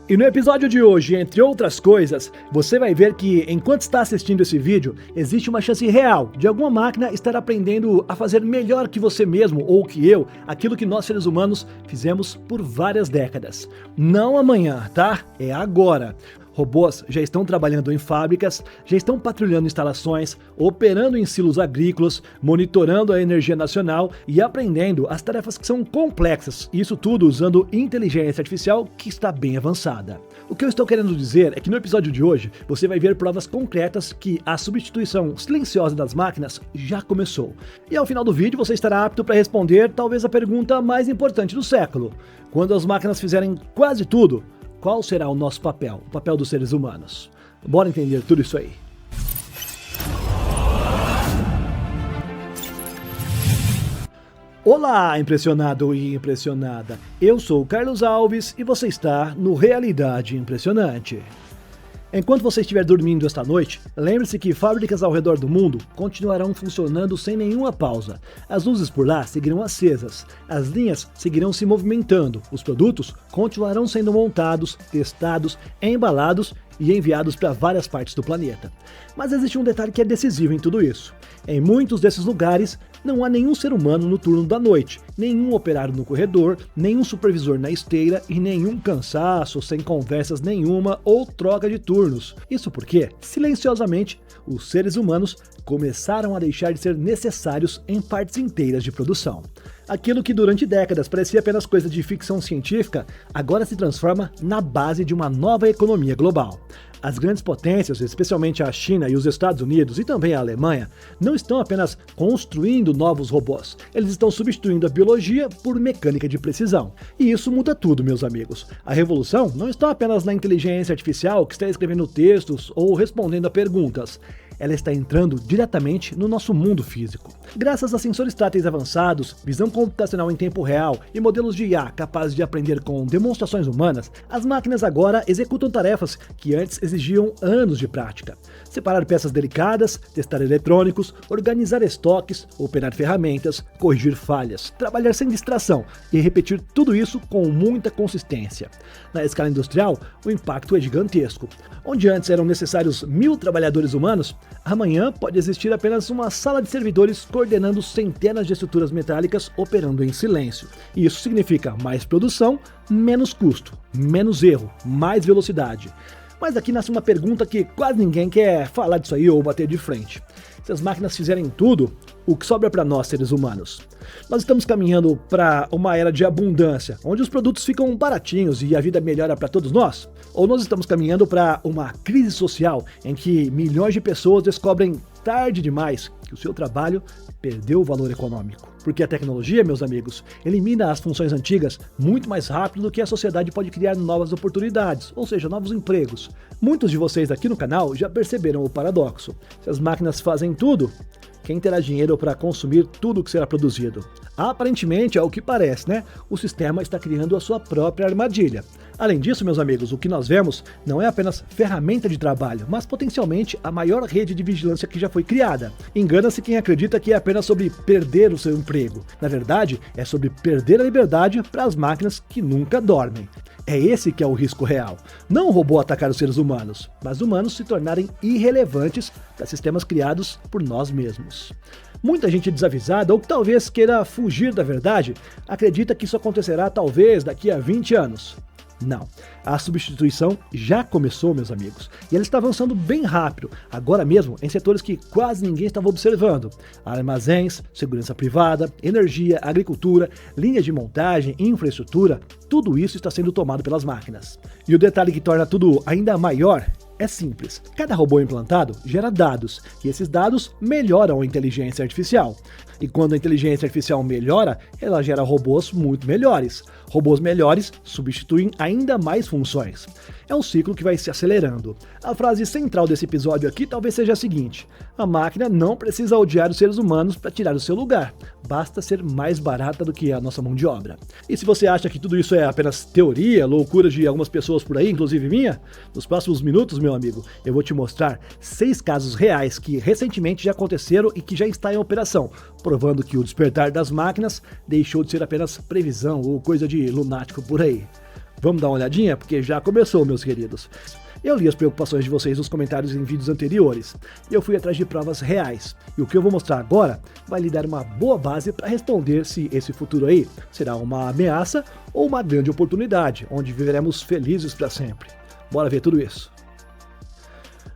E no episódio de hoje, entre outras coisas, você vai ver que, enquanto está assistindo esse vídeo, existe uma chance real de alguma máquina estar aprendendo a fazer melhor que você mesmo ou que eu, aquilo que nós seres humanos fizemos por várias décadas. Não amanhã, tá? É agora. Robôs já estão trabalhando em fábricas, já estão patrulhando instalações, operando em silos agrícolas, monitorando a energia nacional e aprendendo as tarefas que são complexas, isso tudo usando inteligência artificial que está bem avançada. O que eu estou querendo dizer é que no episódio de hoje você vai ver provas concretas que a substituição silenciosa das máquinas já começou. E ao final do vídeo você estará apto para responder talvez a pergunta mais importante do século. Quando as máquinas fizerem quase tudo, qual será o nosso papel, o papel dos seres humanos? Bora entender tudo isso aí. Olá, impressionado e impressionada. Eu sou o Carlos Alves e você está no Realidade Impressionante. Enquanto você estiver dormindo esta noite, lembre-se que fábricas ao redor do mundo continuarão funcionando sem nenhuma pausa. As luzes por lá seguirão acesas, as linhas seguirão se movimentando, os produtos continuarão sendo montados, testados, embalados e enviados para várias partes do planeta. Mas existe um detalhe que é decisivo em tudo isso. Em muitos desses lugares, não há nenhum ser humano no turno da noite, nenhum operário no corredor, nenhum supervisor na esteira e nenhum cansaço sem conversas nenhuma ou troca de turnos. Isso porque, silenciosamente, os seres humanos começaram a deixar de ser necessários em partes inteiras de produção. Aquilo que durante décadas parecia apenas coisa de ficção científica, agora se transforma na base de uma nova economia global. As grandes potências, especialmente a China e os Estados Unidos e também a Alemanha, não estão apenas construindo novos robôs, eles estão substituindo a biologia por mecânica de precisão. E isso muda tudo, meus amigos. A revolução não está apenas na inteligência artificial que está escrevendo textos ou respondendo a perguntas. Ela está entrando diretamente no nosso mundo físico. Graças a sensores táteis avançados, visão computacional em tempo real e modelos de IA capazes de aprender com demonstrações humanas, as máquinas agora executam tarefas que antes exigiam anos de prática. Separar peças delicadas, testar eletrônicos, organizar estoques, operar ferramentas, corrigir falhas, trabalhar sem distração e repetir tudo isso com muita consistência. Na escala industrial, o impacto é gigantesco. Onde antes eram necessários 1000 trabalhadores humanos, amanhã pode existir apenas uma sala de servidores coordenando centenas de estruturas metálicas operando em silêncio. E isso significa mais produção, menos custo, menos erro, mais velocidade. Mas aqui nasce uma pergunta que quase ninguém quer falar disso aí ou bater de frente. Se as máquinas fizerem tudo, o que sobra para nós, seres humanos? Nós estamos caminhando para uma era de abundância, onde os produtos ficam baratinhos e a vida melhora para todos nós? Ou nós estamos caminhando para uma crise social em que milhões de pessoas descobrem tarde demais que o seu trabalho perdeu o valor econômico? Porque a tecnologia, meus amigos, elimina as funções antigas muito mais rápido do que a sociedade pode criar novas oportunidades, ou seja, novos empregos. Muitos de vocês aqui no canal já perceberam o paradoxo. Se as máquinas fazem tudo, quem terá dinheiro para consumir tudo que será produzido? Aparentemente, ao que parece, né? O sistema está criando a sua própria armadilha. Além disso, meus amigos, o que nós vemos não é apenas ferramenta de trabalho, mas potencialmente a maior rede de vigilância que já foi criada. Engana-se quem acredita que é apenas sobre perder o seu emprego. Na verdade, é sobre perder a liberdade para as máquinas que nunca dormem. É esse que é o risco real. Não o robô atacar os seres humanos, mas humanos se tornarem irrelevantes para sistemas criados por nós mesmos. Muita gente desavisada ou que talvez queira fugir da verdade, acredita que isso acontecerá talvez daqui a 20 anos. Não, a substituição já começou, meus amigos, e ela está avançando bem rápido, agora mesmo em setores que quase ninguém estava observando. Armazéns, segurança privada, energia, agricultura, linhas de montagem, infraestrutura, tudo isso está sendo tomado pelas máquinas. E o detalhe que torna tudo ainda maior é simples. Cada robô implantado gera dados, e esses dados melhoram a inteligência artificial. E quando a inteligência artificial melhora, ela gera robôs muito melhores. Robôs melhores substituem ainda mais funções. É um ciclo que vai se acelerando. A frase central desse episódio aqui talvez seja a seguinte: a máquina não precisa odiar os seres humanos para tirar o seu lugar. Basta ser mais barata do que a nossa mão de obra. E se você acha que tudo isso é apenas teoria, loucura de algumas pessoas por aí, inclusive minha, nos próximos minutos, meu amigo, eu vou te mostrar 6 casos reais que recentemente já aconteceram e que já está em operação, provando que o despertar das máquinas deixou de ser apenas previsão ou coisa de lunático por aí. Vamos dar uma olhadinha? Porque já começou, meus queridos. Eu li as preocupações de vocês nos comentários em vídeos anteriores, e eu fui atrás de provas reais. E o que eu vou mostrar agora vai lhe dar uma boa base para responder se esse futuro aí será uma ameaça ou uma grande oportunidade, onde viveremos felizes para sempre. Bora ver tudo isso.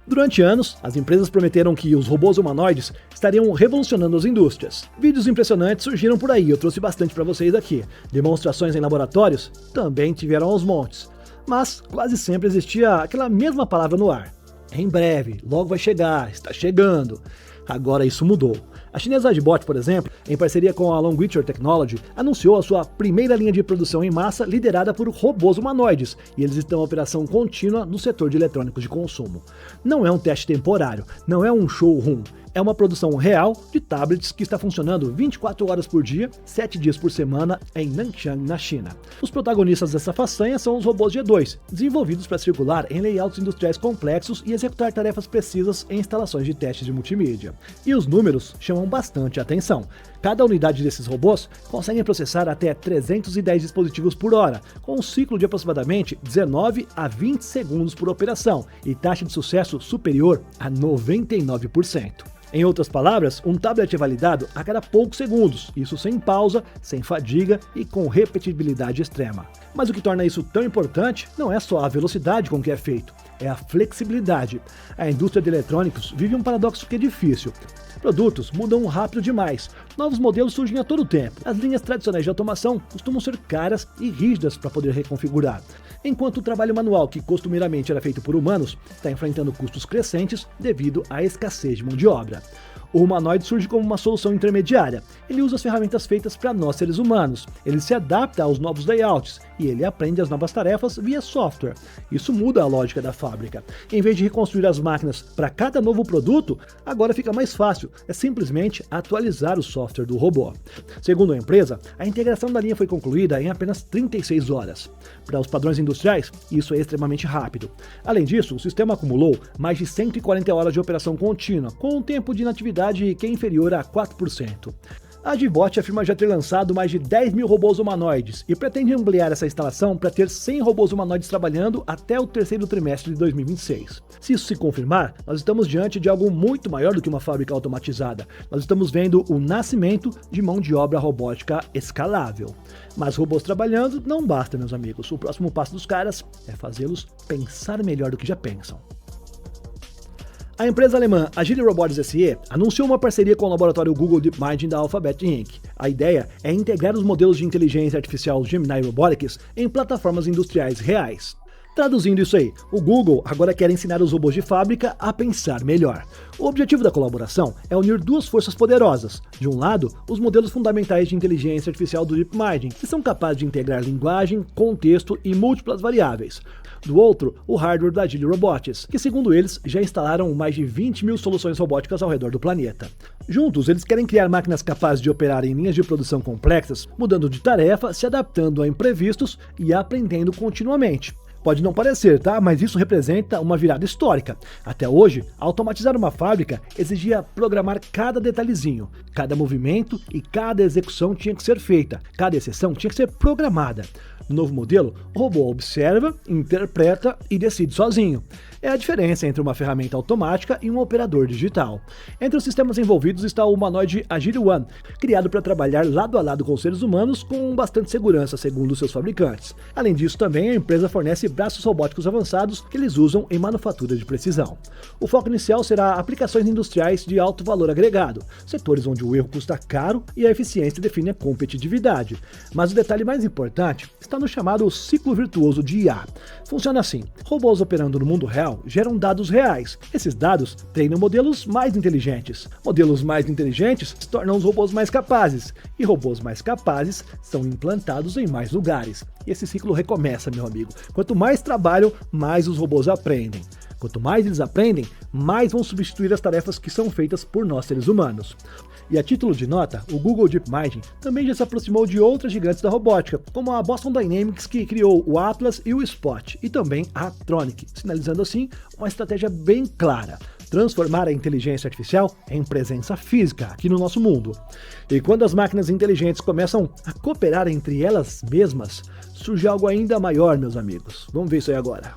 Durante anos, as empresas prometeram que os robôs humanoides estariam revolucionando as indústrias. Vídeos impressionantes surgiram por aí, eu trouxe bastante para vocês aqui. Demonstrações em laboratórios também tiveram aos montes. Mas quase sempre existia aquela mesma palavra no ar. Em breve, logo vai chegar, está chegando. Agora isso mudou. A chinesa Agibot, por exemplo, em parceria com a Longwitcher Technology, anunciou a sua primeira linha de produção em massa liderada por robôs humanoides, e eles estão em operação contínua no setor de eletrônicos de consumo. Não é um teste temporário, não é um showroom, é uma produção real de tablets que está funcionando 24 horas por dia, 7 dias por semana em Nanchang, na China. Os protagonistas dessa façanha são os robôs G2, desenvolvidos para circular em layouts industriais complexos e executar tarefas precisas em instalações de testes de multimídia. E os números chamam bastante atenção. Cada unidade desses robôs consegue processar até 310 dispositivos por hora, com um ciclo de aproximadamente 19 a 20 segundos por operação e taxa de sucesso superior a 99%. Em outras palavras, um tablet é validado a cada poucos segundos, isso sem pausa, sem fadiga e com repetibilidade extrema. Mas o que torna isso tão importante não é só a velocidade com que é feito, é a flexibilidade. A indústria de eletrônicos vive um paradoxo que é difícil. Produtos mudam rápido demais, novos modelos surgem a todo tempo. As linhas tradicionais de automação costumam ser caras e rígidas para poder reconfigurar, enquanto o trabalho manual, que costumeiramente era feito por humanos, está enfrentando custos crescentes devido à escassez de mão de obra. O humanoide surge como uma solução intermediária. Ele usa as ferramentas feitas para nós seres humanos, ele se adapta aos novos layouts e ele aprende as novas tarefas via software. Isso muda a lógica da fábrica. Em vez de reconstruir as máquinas para cada novo produto, agora fica mais fácil, é simplesmente atualizar o software do robô. Segundo a empresa, a integração da linha foi concluída em apenas 36 horas. Para os padrões industriais, isso é extremamente rápido. Além disso, o sistema acumulou mais de 140 horas de operação contínua, com um tempo de inatividade que é inferior a 4%. A Agibot afirma já ter lançado mais de 10 mil robôs humanoides e pretende ampliar essa instalação para ter 100 robôs humanoides trabalhando até o terceiro trimestre de 2026. Se isso se confirmar, nós estamos diante de algo muito maior do que uma fábrica automatizada. Nós estamos vendo o nascimento de mão de obra robótica escalável. Mas robôs trabalhando não basta, meus amigos. O próximo passo dos caras é fazê-los pensar melhor do que já pensam. A empresa alemã Agile Robotics SE anunciou uma parceria com o laboratório Google DeepMind da Alphabet Inc. A ideia é integrar os modelos de inteligência artificial Gemini Robotics em plataformas industriais reais. Traduzindo isso aí, o Google agora quer ensinar os robôs de fábrica a pensar melhor. O objetivo da colaboração é unir duas forças poderosas. De um lado, os modelos fundamentais de inteligência artificial do DeepMind, que são capazes de integrar linguagem, contexto e múltiplas variáveis. Do outro, o hardware da Agile Robotics, que segundo eles já instalaram mais de 20 mil soluções robóticas ao redor do planeta. Juntos, eles querem criar máquinas capazes de operar em linhas de produção complexas, mudando de tarefa, se adaptando a imprevistos e aprendendo continuamente. Pode não parecer, tá? Mas isso representa uma virada histórica. Até hoje, automatizar uma fábrica exigia programar cada detalhezinho, cada movimento e cada execução tinha que ser feita, cada exceção tinha que ser programada. No novo modelo, o robô observa, interpreta e decide sozinho. É a diferença entre uma ferramenta automática e um operador digital. Entre os sistemas envolvidos está o humanoide Agile One, criado para trabalhar lado a lado com os seres humanos com bastante segurança, segundo seus fabricantes. Além disso, também a empresa fornece braços robóticos avançados que eles usam em manufatura de precisão. O foco inicial será aplicações industriais de alto valor agregado, setores onde o erro custa caro e a eficiência define a competitividade. Mas o detalhe mais importante está no chamado ciclo virtuoso de IA. Funciona assim: robôs operando no mundo real geram dados reais. Esses dados treinam modelos mais inteligentes. Modelos mais inteligentes tornam os robôs mais capazes. E robôs mais capazes são implantados em mais lugares. E esse ciclo recomeça, meu amigo. Quanto mais trabalham, mais os robôs aprendem. Quanto mais eles aprendem, mais vão substituir as tarefas que são feitas por nós seres humanos. E a título de nota, o Google DeepMind também já se aproximou de outras gigantes da robótica, como a Boston Dynamics, que criou o Atlas e o Spot, e também a Tronic, sinalizando assim uma estratégia bem clara. transformar a inteligência artificial em presença física aqui no nosso mundo. E quando as máquinas inteligentes começam a cooperar entre elas mesmas, surge algo ainda maior, meus amigos. Vamos ver isso aí agora.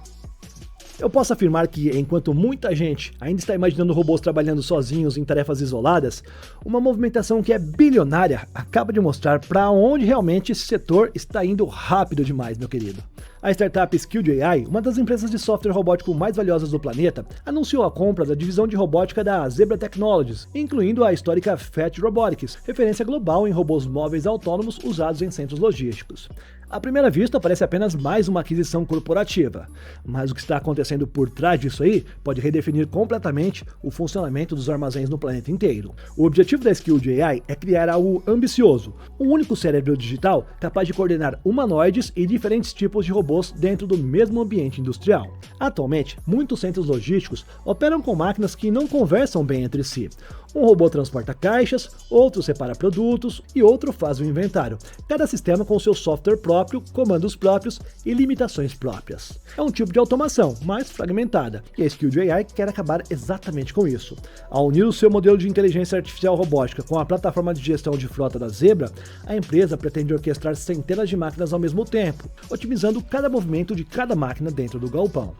Eu posso afirmar que, enquanto muita gente ainda está imaginando robôs trabalhando sozinhos em tarefas isoladas, uma movimentação que é bilionária acaba de mostrar para onde realmente esse setor está indo rápido demais, meu querido. A startup Skilled AI, uma das empresas de software robótico mais valiosas do planeta, anunciou a compra da divisão de robótica da Zebra Technologies, incluindo a histórica Fetch Robotics, referência global em robôs móveis autônomos usados em centros logísticos. À primeira vista, parece apenas mais uma aquisição corporativa, mas o que está acontecendo por trás disso aí pode redefinir completamente o funcionamento dos armazéns no planeta inteiro. O objetivo da Skilled AI é criar algo ambicioso, um único cérebro digital capaz de coordenar humanoides e diferentes tipos de robôs dentro do mesmo ambiente industrial. Atualmente, muitos centros logísticos operam com máquinas que não conversam bem entre si. Um robô transporta caixas, outro separa produtos e outro faz o inventário. Cada sistema com seu software próprio, comandos próprios e limitações próprias. É um tipo de automação, mais fragmentada, e a Skilled AI quer acabar exatamente com isso. Ao unir o seu modelo de inteligência artificial robótica com a plataforma de gestão de frota da Zebra, a empresa pretende orquestrar centenas de máquinas ao mesmo tempo, otimizando cada movimento de cada máquina dentro do galpão.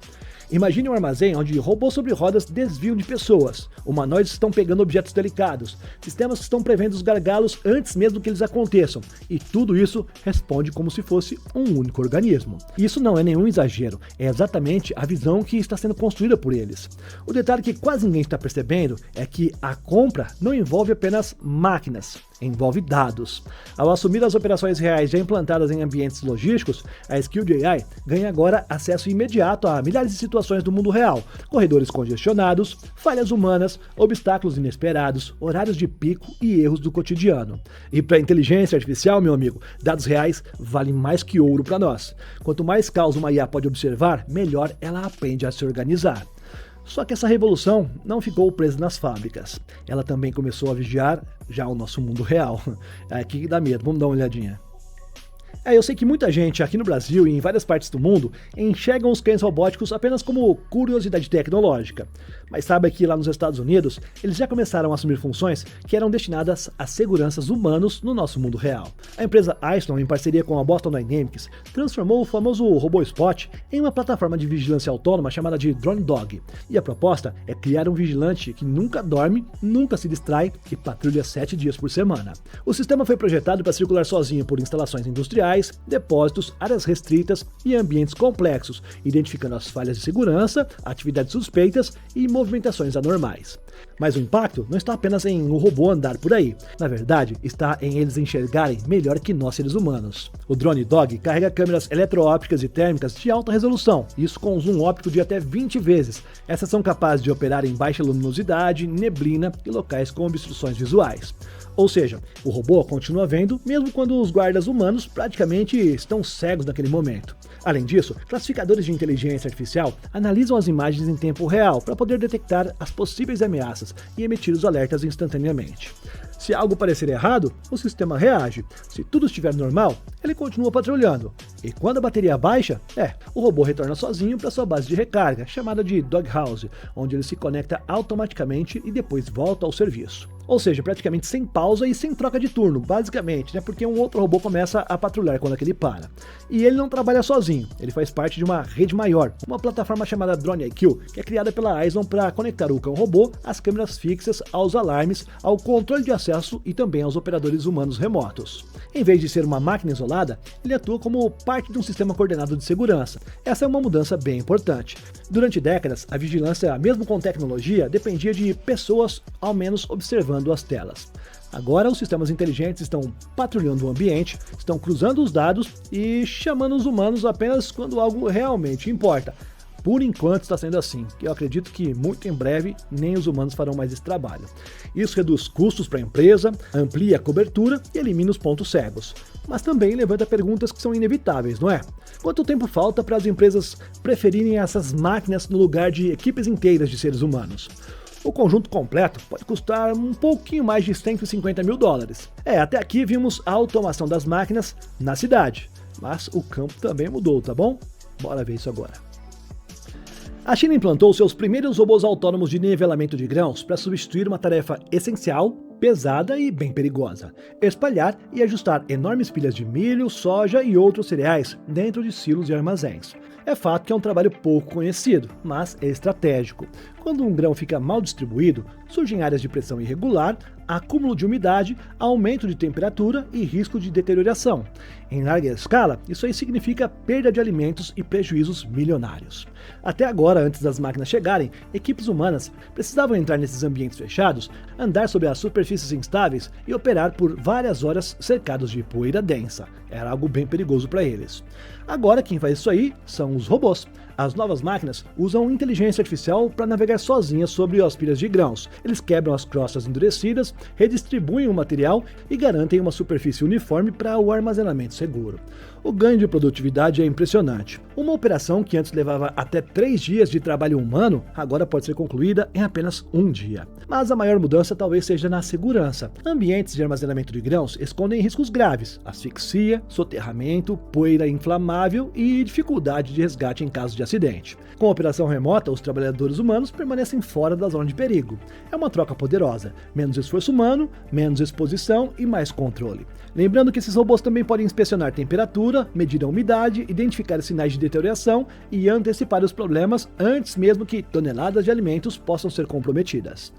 Imagine um armazém onde robôs sobre rodas desviam de pessoas, humanoides estão pegando objetos delicados, sistemas que estão prevendo os gargalos antes mesmo que eles aconteçam, e tudo isso responde como se fosse um único organismo. Isso não é nenhum exagero, é exatamente a visão que está sendo construída por eles. O detalhe que quase ninguém está percebendo é que a compra não envolve apenas máquinas, envolve dados. Ao assumir as operações reais já implantadas em ambientes logísticos, a Skilled AI ganha agora acesso imediato a milhares de situações do mundo real, corredores congestionados, falhas humanas, obstáculos inesperados, horários de pico e erros do cotidiano. E para a inteligência artificial, meu amigo, dados reais valem mais que ouro para nós. Quanto mais caos uma IA pode observar, melhor ela aprende a se organizar. Só que essa revolução não ficou presa nas fábricas. Ela também começou a vigiar já o nosso mundo real. Aqui dá medo, vamos dar uma olhadinha. Eu sei que muita gente aqui no Brasil e em várias partes do mundo enxergam os cães robóticos apenas como curiosidade tecnológica, mas sabe que lá nos Estados Unidos eles já começaram a assumir funções que eram destinadas a seguranças humanos no nosso mundo real. A empresa Aiston, em parceria com a Boston Dynamics, transformou o famoso robô Spot em uma plataforma de vigilância autônoma chamada de Drone Dog, e a proposta é criar um vigilante que nunca dorme, nunca se distrai e patrulha 7 dias por semana. O sistema foi projetado para circular sozinho por instalações industriais, depósitos, áreas restritas e ambientes complexos, identificando as falhas de segurança, atividades suspeitas e movimentações anormais. Mas o impacto não está apenas em o robô andar por aí. Na verdade, está em eles enxergarem melhor que nós seres humanos. O Drone Dog carrega câmeras eletroópticas e térmicas de alta resolução, isso com um zoom óptico de até 20 vezes. Essas são capazes de operar em baixa luminosidade, neblina e locais com obstruções visuais. Ou seja, o robô continua vendo mesmo quando os guardas humanos praticamente estão cegos naquele momento. Além disso, classificadores de inteligência artificial analisam as imagens em tempo real para poder detectar as possíveis ameaças e emitir os alertas instantaneamente. Se algo parecer errado, o sistema reage. Se tudo estiver normal, ele continua patrulhando. E quando a bateria baixa, o robô retorna sozinho para sua base de recarga, chamada de Doghouse, onde ele se conecta automaticamente e depois volta ao serviço. Ou seja, praticamente sem pausa e sem troca de turno, basicamente, porque um outro robô começa a patrulhar quando aquele para. E ele não trabalha sozinho, ele faz parte de uma rede maior, uma plataforma chamada Drone IQ, que é criada pela Aiston para conectar o cão-robô às câmeras fixas, aos alarmes, ao controle de acesso e também aos operadores humanos remotos. Em vez de ser uma máquina isolada, ele atua como parte de um sistema coordenado de segurança. Essa é uma mudança bem importante. Durante décadas, a vigilância, mesmo com tecnologia, dependia de pessoas, ao menos, observando as telas. Agora, os sistemas inteligentes estão patrulhando o ambiente, estão cruzando os dados e chamando os humanos apenas quando algo realmente importa. Por enquanto está sendo assim, que eu acredito que muito em breve nem os humanos farão mais esse trabalho. Isso reduz custos para a empresa, amplia a cobertura e elimina os pontos cegos. Mas também levanta perguntas que são inevitáveis, não é? Quanto tempo falta para as empresas preferirem essas máquinas no lugar de equipes inteiras de seres humanos? O conjunto completo pode custar um pouquinho mais de $150 mil. Até aqui vimos a automação das máquinas na cidade, mas o campo também mudou, tá bom? Bora ver isso agora. A China implantou seus primeiros robôs autônomos de nivelamento de grãos para substituir uma tarefa essencial, pesada e bem perigosa: espalhar e ajustar enormes pilhas de milho, soja e outros cereais dentro de silos e armazéns. É fato que é um trabalho pouco conhecido, mas é estratégico. Quando um grão fica mal distribuído, surgem áreas de pressão irregular, acúmulo de umidade, aumento de temperatura e risco de deterioração. Em larga escala, isso aí significa perda de alimentos e prejuízos milionários. Até agora, antes das máquinas chegarem, equipes humanas precisavam entrar nesses ambientes fechados, andar sobre as superfícies instáveis e operar por várias horas cercados de poeira densa. Era algo bem perigoso para eles. Agora quem faz isso aí são os robôs. As novas máquinas usam inteligência artificial para navegar sozinhas sobre as pilhas de grãos. Eles quebram as crostas endurecidas, redistribuem o material e garantem uma superfície uniforme para o armazenamento seguro. O ganho de produtividade é impressionante. Uma operação que antes levava até 3 dias de trabalho humano, agora pode ser concluída em apenas 1 dia. Mas a maior mudança talvez seja na segurança. Ambientes de armazenamento de grãos escondem riscos graves: asfixia, soterramento, poeira inflamável e dificuldade de resgate em caso de acidente. Com a operação remota, os trabalhadores humanos permanecem fora da zona de perigo. É uma troca poderosa: menos esforço humano, menos exposição e mais controle. Lembrando que esses robôs também podem inspecionar temperatura, medir a umidade, identificar sinais de deterioração e antecipar os problemas antes mesmo que toneladas de alimentos possam ser comprometidas.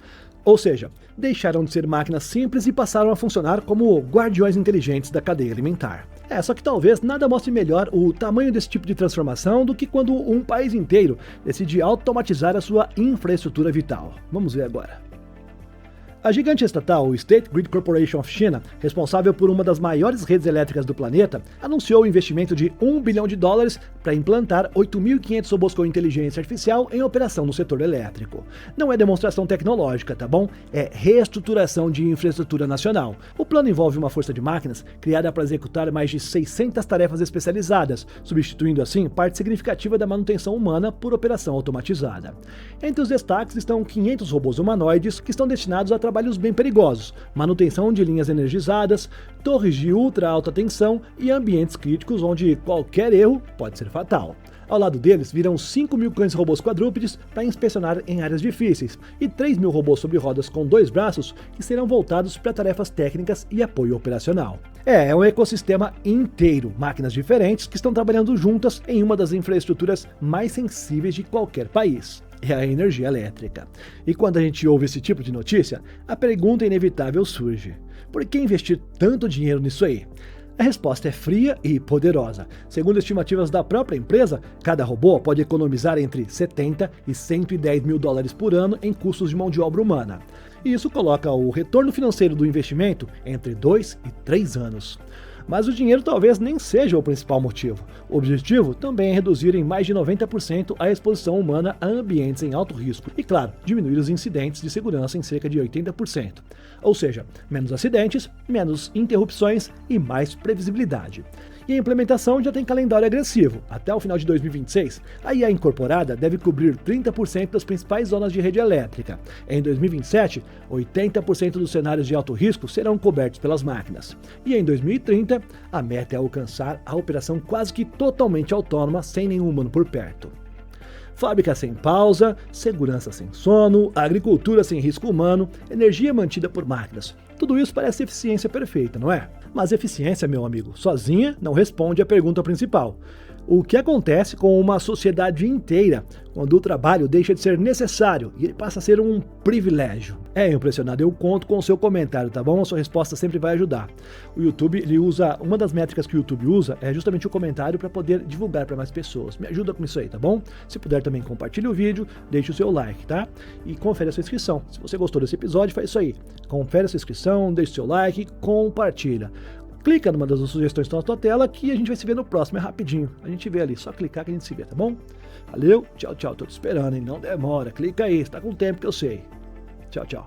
Ou seja, deixaram de ser máquinas simples e passaram a funcionar como guardiões inteligentes da cadeia alimentar. Só que talvez nada mostre melhor o tamanho desse tipo de transformação do que quando um país inteiro decide automatizar a sua infraestrutura vital. Vamos ver agora. A gigante estatal, o State Grid Corporation of China, responsável por uma das maiores redes elétricas do planeta, anunciou o investimento de $1 bilhão para implantar 8.500 robôs com inteligência artificial em operação no setor elétrico. Não é demonstração tecnológica, tá bom? É reestruturação de infraestrutura nacional. O plano envolve uma força de máquinas criada para executar mais de 600 tarefas especializadas, substituindo assim parte significativa da manutenção humana por operação automatizada. Entre os destaques estão 500 robôs humanoides que estão destinados a trabalhos bem perigosos: manutenção de linhas energizadas, torres de ultra alta tensão e ambientes críticos onde qualquer erro pode ser fatal. Ao lado deles virão 5.000 cães-robôs quadrúpedes para inspecionar em áreas difíceis e 3.000 robôs sobre rodas com 2 braços que serão voltados para tarefas técnicas e apoio operacional. É um ecossistema inteiro, máquinas diferentes que estão trabalhando juntas em uma das infraestruturas mais sensíveis de qualquer país: é a energia elétrica. E quando a gente ouve esse tipo de notícia, a pergunta inevitável surge: por que investir tanto dinheiro nisso aí? A resposta é fria e poderosa. Segundo estimativas da própria empresa, cada robô pode economizar entre 70 e 110 mil dólares por ano em custos de mão de obra humana. E isso coloca o retorno financeiro do investimento entre 2 e 3 anos. Mas o dinheiro talvez nem seja o principal motivo. O objetivo também é reduzir em mais de 90% a exposição humana a ambientes em alto risco e, claro, diminuir os incidentes de segurança em cerca de 80%. Ou seja, menos acidentes, menos interrupções e mais previsibilidade. E a implementação já tem calendário agressivo. Até o final de 2026, a IA incorporada deve cobrir 30% das principais zonas de rede elétrica. Em 2027, 80% dos cenários de alto risco serão cobertos pelas máquinas. E em 2030, a meta é alcançar a operação quase que totalmente autônoma, sem nenhum humano por perto. Fábrica sem pausa, segurança sem sono, agricultura sem risco humano, energia mantida por máquinas. Tudo isso parece eficiência perfeita, não é? Mas eficiência, meu amigo, sozinha não responde à pergunta principal: o que acontece com uma sociedade inteira quando o trabalho deixa de ser necessário e ele passa a ser um privilégio? É impressionado, eu conto com o seu comentário, tá bom? A sua resposta sempre vai ajudar. O YouTube, ele usa, uma das métricas que o YouTube usa é justamente o comentário para poder divulgar para mais pessoas. Me ajuda com isso aí, tá bom? Se puder também compartilhe o vídeo, deixe o seu like, tá? E confere a sua inscrição. Se você gostou desse episódio, faz isso aí. Confere a sua inscrição, deixe o seu like, compartilha. Clica numa das sugestões que estão na tua tela que a gente vai se ver no próximo, é rapidinho. A gente vê ali, só clicar que a gente se vê, tá bom? Valeu, tchau, tchau, tô te esperando, hein? Não demora, clica aí, está com tempo que eu sei. Tchau, tchau.